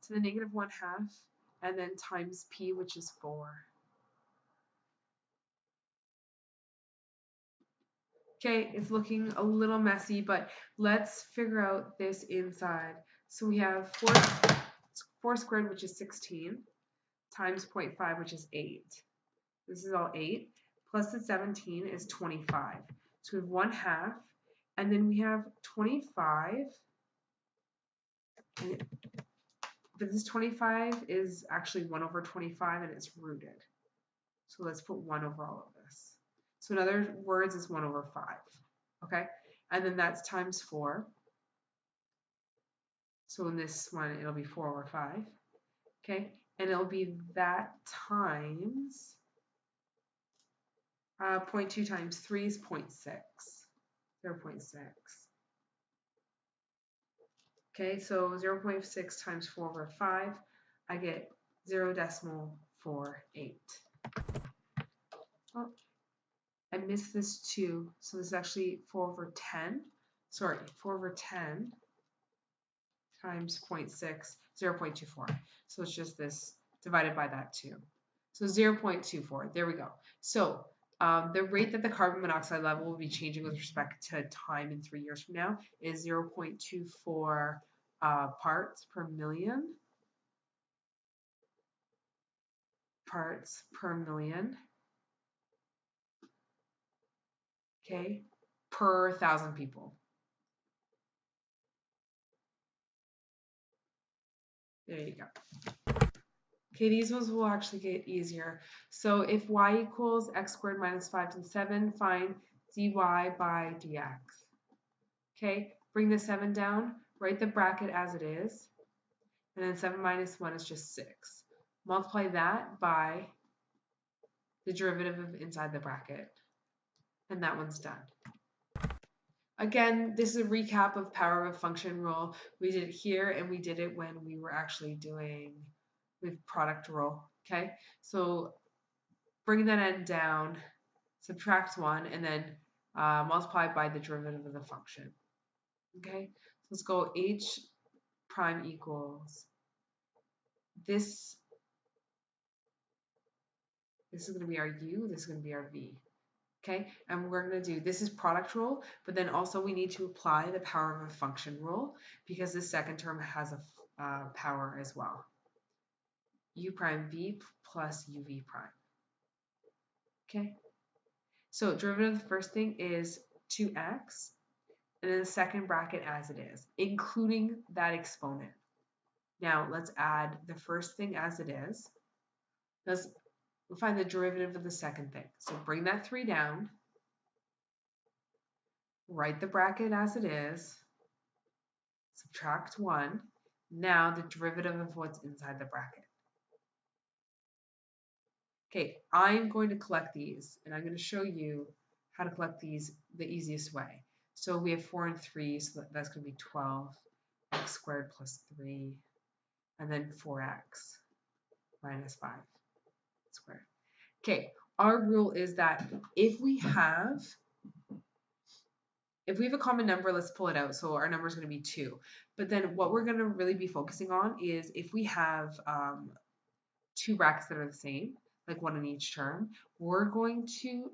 to the negative 1/2, and then times p, which is 4. Okay, it's looking a little messy, but let's figure out this inside. So we have 4 squared, which is 16, times 0.5, which is 8. This is all 8, plus the 17 is 25. So we have 1/2, and then we have 25, but this 25 is actually 1 over 25, and it's rooted. So let's put 1 over all of this. So in other words, it's 1 over 5. Okay, and then that's times 4. So in this one, it'll be 4 over 5. Okay, and it'll be that times 0.2 times 3 is 0.6. 0.6. Okay, so 0.6 times 4 over 5, I get 0.48. Oh, I missed this 2, so this is actually 4 over 10. Sorry, 4 over 10 times 0.6, 0.24. So it's just this divided by that 2. So 0.24, there we go. So the rate that the carbon monoxide level will be changing with respect to time in 3 years from now is 0.24 parts per million. Parts per million. Okay, per 1,000 people. There you go. Okay, these ones will actually get easier. So if y equals x squared minus 5 to the 7, find dy by dx. Okay, bring the 7 down, write the bracket as it is, and then 7 minus 1 is just 6. Multiply that by the derivative of inside the bracket, and that one's done. Again, this is a recap of power of a function rule. We did it here, and we did it when we were actually doing with product rule. Okay, so bring that end down, subtract 1, and then multiply by the derivative of the function. Okay, so let's go h prime equals this. This is going to be our u. This is going to be our v. Okay, and we're going to do, this is product rule, but then also we need to apply the power of a function rule because the second term has a power as well. U prime v plus uv prime. Okay, so derivative of the first thing is 2x, and then the second bracket as it is, including that exponent. Now let's add the first thing as it is. Let's find the derivative of the second thing. So bring that 3 down, write the bracket as it is, subtract 1. Now the derivative of what's inside the bracket. Okay, I'm going to collect these, and I'm going to show you how to collect these the easiest way. So we have 4 and 3, so that's going to be 12, x squared plus 3, and then 4x minus 5 squared. Okay, our rule is that if we have a common number, let's pull it out. So our number is going to be 2. But then what we're going to really be focusing on is if we have 2 brackets that are the same, like one in each term, we're going to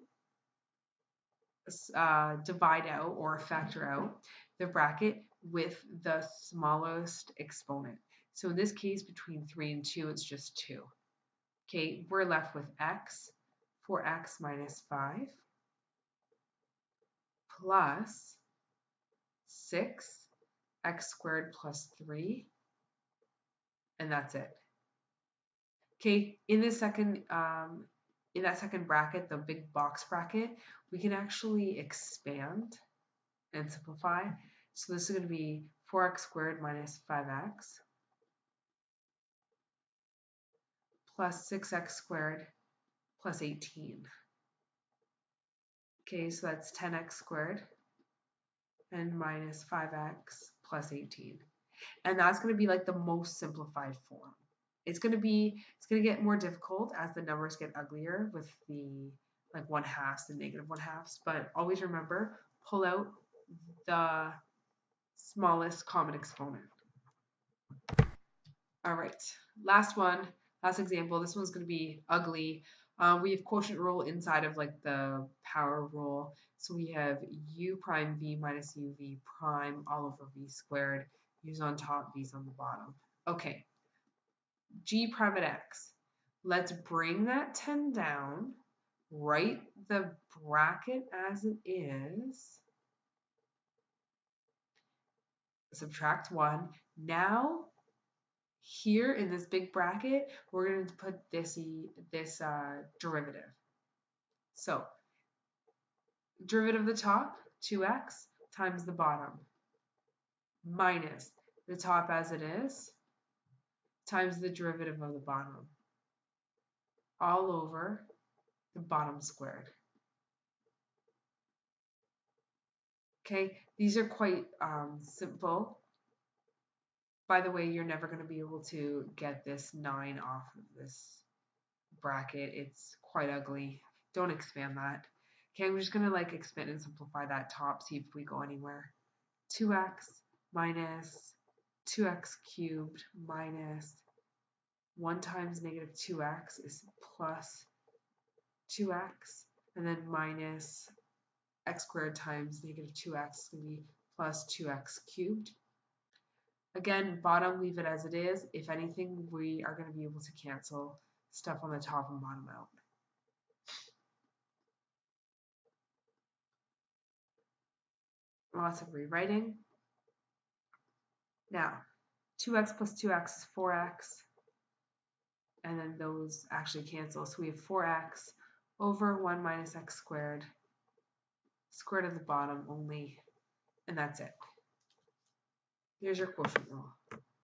divide out or factor out the bracket with the smallest exponent. So in this case, between 3 and 2, it's just 2. Okay, we're left with x, 4x minus 5, plus 6, x squared plus 3, and that's it. Okay, in the second in that second bracket, the big box bracket, we can actually expand and simplify. So this is going to be 4x squared minus 5x plus 6x squared plus 18. Okay, so that's 10x squared and minus 5x plus 18. And that's going to be like the most simplified form. It's going to get more difficult as the numbers get uglier with the like 1/2s and negative 1/2s, but always remember, pull out the smallest common exponent. All right, last one, last example. This one's going to be ugly. We have quotient rule inside of like the power rule. So we have u prime v minus uv prime all over v squared. U's on top, v's on the bottom. Okay, g prime at x. Let's bring that 10 down, write the bracket as it is, subtract 1. Now here in this big bracket, we're going to put this derivative. So derivative of the top, 2x, times the bottom, minus the top as it is, times the derivative of the bottom, all over the bottom squared. Okay, these are quite simple. By the way, you're never going to be able to get this 9 off of this bracket. It's quite ugly. Don't expand that. Okay, I'm just going to like expand and simplify that top, see if we go anywhere. 2x minus 2x cubed minus 1 times negative 2x is plus 2x, and then minus x squared times negative 2x is going to be plus 2x cubed. Again, bottom, leave it as it is. If anything, we are going to be able to cancel stuff on the top and bottom out. Lots of rewriting. Now, 2x plus 2x is 4x, and then those actually cancel. So we have 4x over 1 minus x squared, square root of the bottom only, and that's it. Here's your quotient rule.